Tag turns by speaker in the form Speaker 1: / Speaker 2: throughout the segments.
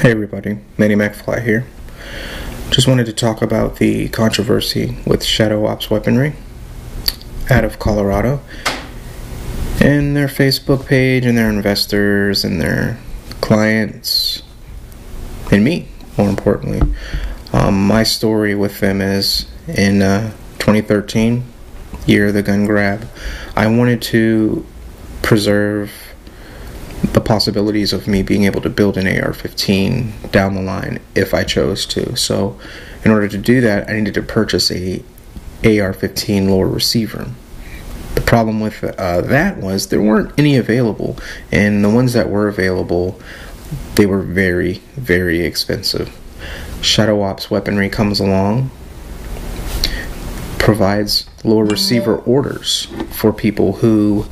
Speaker 1: Hey everybody, MannyMacfly here. Just wanted to talk about the controversy with Shadow Ops weaponry out of Colorado and their Facebook page and their investors and their clients and me, more importantly. My story with them is in 2013, year of the gun grab, I wanted to preserve the possibilities of me being able to build an AR-15 down the line if I chose to. So in order to do that, I needed to purchase a AR-15 lower receiver. The problem with that was there weren't any available, and the ones that were available, they were very, very expensive. Shadow Ops weaponry comes along, provides lower receiver orders for people who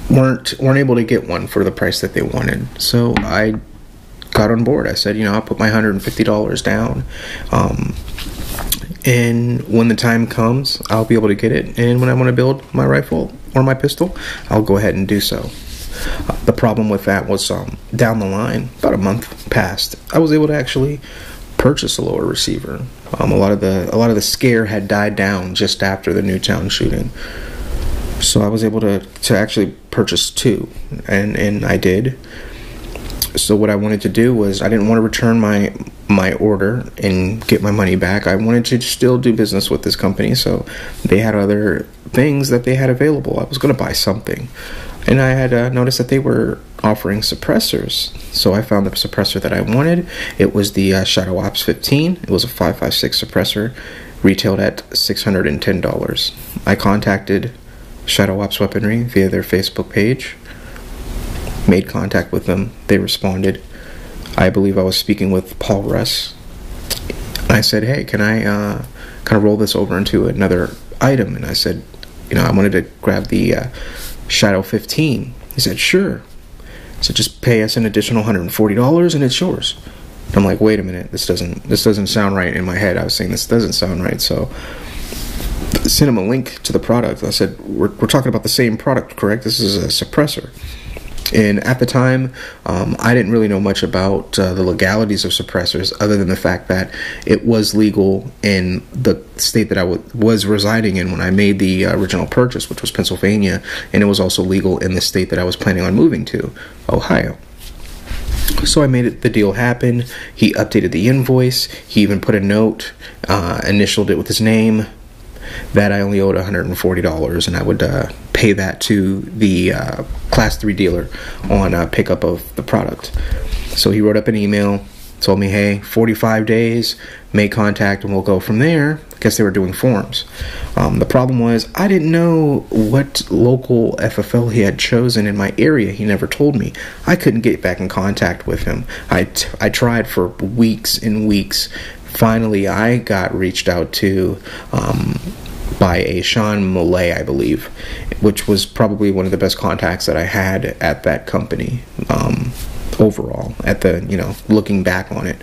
Speaker 1: weren't able to get one for the price that they wanted. So I got on board. I said, I'll put my $150 down, and when the time comes, I'll be able to get it. And when I want to build my rifle or my pistol, I'll go ahead and do so. The problem with that was down the line, about a month passed, I was able to actually purchase a lower receiver. A lot of the scare had died down just after the Newtown shooting. So I was able to actually purchase two, and I did. So what I wanted to do was, I didn't want to return my order and get my money back. I wanted to still do business with this company, so they had other things that they had available. I was going to buy something, and I had noticed that they were offering suppressors. So I found the suppressor that I wanted. It was the Shadow Ops 15. It was a 5.56 suppressor, retailed at $610. I contacted Shadow Ops weaponry via their Facebook page, made contact with them. They responded. I believe I was speaking with Paul Russ. I said, hey, can I kind of roll this over into another item? And I said, I wanted to grab the Shadow 15. He said, sure. So just pay us an additional $140 and it's yours. And I'm like, wait a minute, this doesn't sound right. In my head I was saying, this doesn't sound right. So sent him a link to the product. I said, we're talking about the same product, correct? This is a suppressor. And at the time, I didn't really know much about the legalities of suppressors, other than the fact that it was legal in the state that I was residing in when I made the original purchase, which was Pennsylvania, and it was also legal in the state that I was planning on moving to, Ohio. So I made the deal happen. He updated the invoice. He even put a note, initialed it with his name, that I only owed $140, and I would pay that to the Class 3 dealer on pickup of the product. So he wrote up an email, told me, hey, 45 days, make contact, and we'll go from there. I guess they were doing forms. The problem was, I didn't know what local FFL he had chosen in my area. He never told me. I couldn't get back in contact with him. I tried for weeks and weeks. Finally, I got reached out to by a Sean Millay, I believe, which was probably one of the best contacts that I had at that company overall, at the, looking back on it.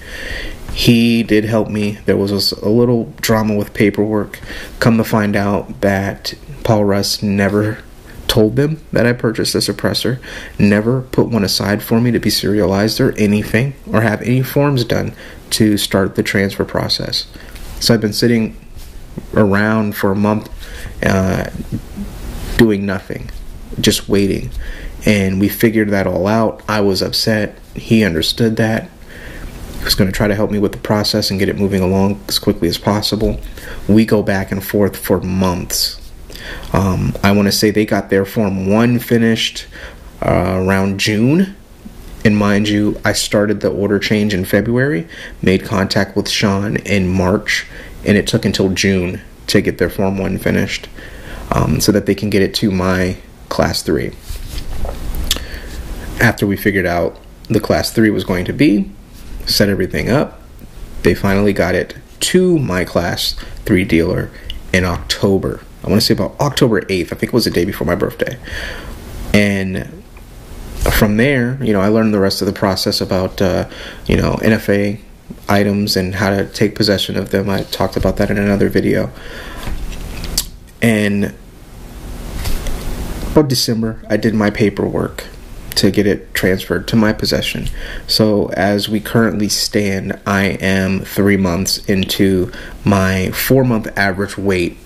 Speaker 1: He did help me. There was a little drama with paperwork. Come to find out that Paul Russ never told them that I purchased a suppressor, never put one aside for me to be serialized or anything, or have any forms done to start the transfer process. So I've been sitting around for a month doing nothing, just waiting, and we figured that all out. I was upset. He understood that. He was going to try to help me with the process and get it moving along as quickly as possible. We go back and forth for months. I want to say they got their Form 1 finished around June. And mind you, I started the order change in February, made contact with Sean in March, and it took until June to get their Form 1 finished, so that they can get it to my Class 3. After we figured out the Class 3 was going to be, set everything up, they finally got it to my Class 3 dealer in October. I want to say about October 8th. I think it was the day before my birthday. And from there, I learned the rest of the process about, NFA items and how to take possession of them. I talked about that in another video. And about December, I did my paperwork. to get it transferred to my possession. So as we currently stand, I am 3 months into my 4-month average wait,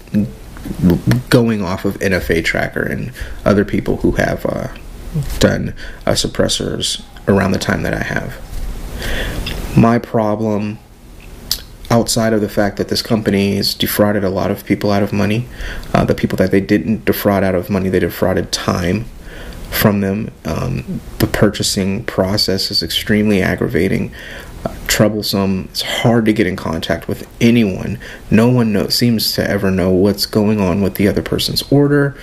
Speaker 1: going off of NFA Tracker and other people who have done suppressors around the time that I have. My problem, outside of the fact that this company has defrauded a lot of people out of money, the people that they didn't defraud out of money, they defrauded time from them. The purchasing process is extremely aggravating, troublesome. It's hard to get in contact with anyone. No one seems to ever know what's going on with the other person's order.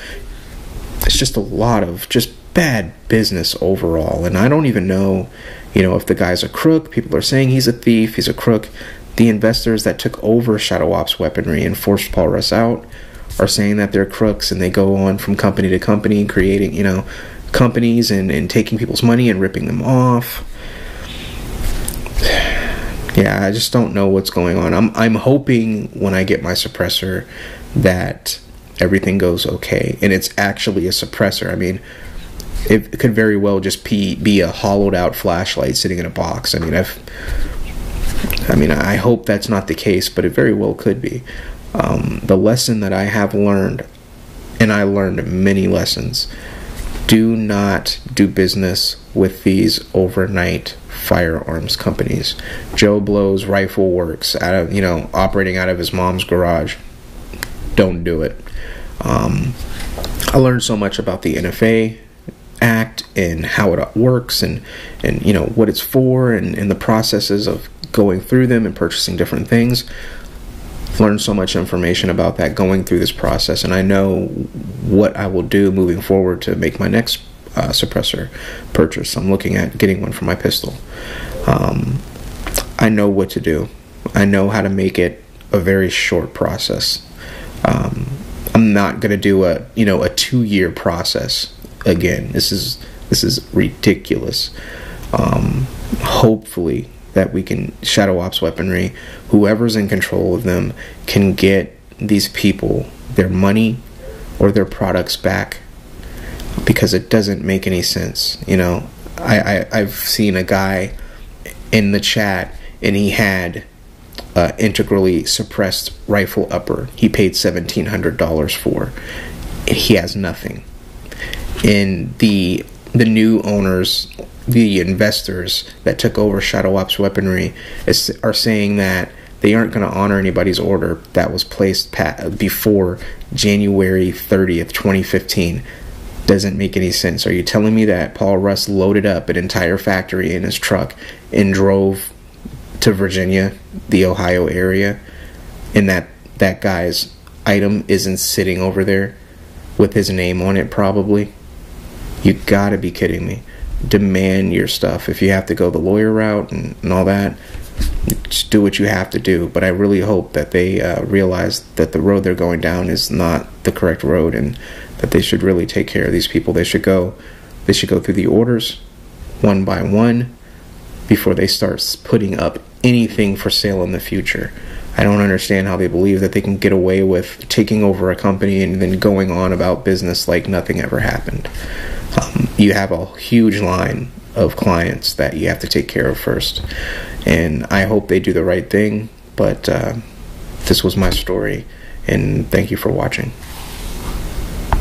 Speaker 1: It's just a lot of just bad business overall. And I don't even know, if the guy's a crook. People are saying he's a thief, he's a crook. The investors that took over Shadow Ops Weaponry and forced Paul Russ out are saying that they're crooks, and they go on from company to company creating, companies and taking people's money and ripping them off. Yeah, I just don't know what's going on. I'm hoping when I get my suppressor that everything goes okay, and it's actually a suppressor. I mean, it could very well just be a hollowed out flashlight sitting in a box. I hope that's not the case, but it very well could be. The lesson that I have learned, and I learned many lessons: do not do business with these overnight firearms companies. Joe Blow's Rifle Works, operating out of his mom's garage. Don't do it. I learned so much about the NFA Act and how it works, and what it's for, and the processes of going through them and purchasing different things. Learned so much information about that going through this process, and I know what I will do moving forward to make my next suppressor purchase. I'm looking at getting one for my pistol. I know what to do. I know how to make it a very short process. I'm not going to do a 2-year process again. This is ridiculous. Hopefully that we can, Shadow Ops Weaponry, whoever's in control of them, can get these people their money or their products back, because it doesn't make any sense. I've seen a guy in the chat, and he had integrally suppressed rifle upper. He paid $1,700 for. He has nothing. And the new owners, the investors that took over Shadow Ops Weaponry, are saying that they aren't going to honor anybody's order that was placed before January 30th, 2015. Doesn't make any sense. Are you telling me that Paul Russ loaded up an entire factory in his truck and drove to Virginia, the Ohio area, and that guy's item isn't sitting over there with his name on it probably? You gotta be kidding me. Demand your stuff. If you have to go the lawyer route and all that, just do what you have to do. But I really hope that they realize that the road they're going down is not the correct road, and that they should really take care of these people. They should go through the orders one by one before they start putting up anything for sale in the future. I don't understand how they believe that they can get away with taking over a company and then going on about business like nothing ever happened. You have a huge line of clients that you have to take care of first, and I hope they do the right thing. But this was my story, and thank you for watching.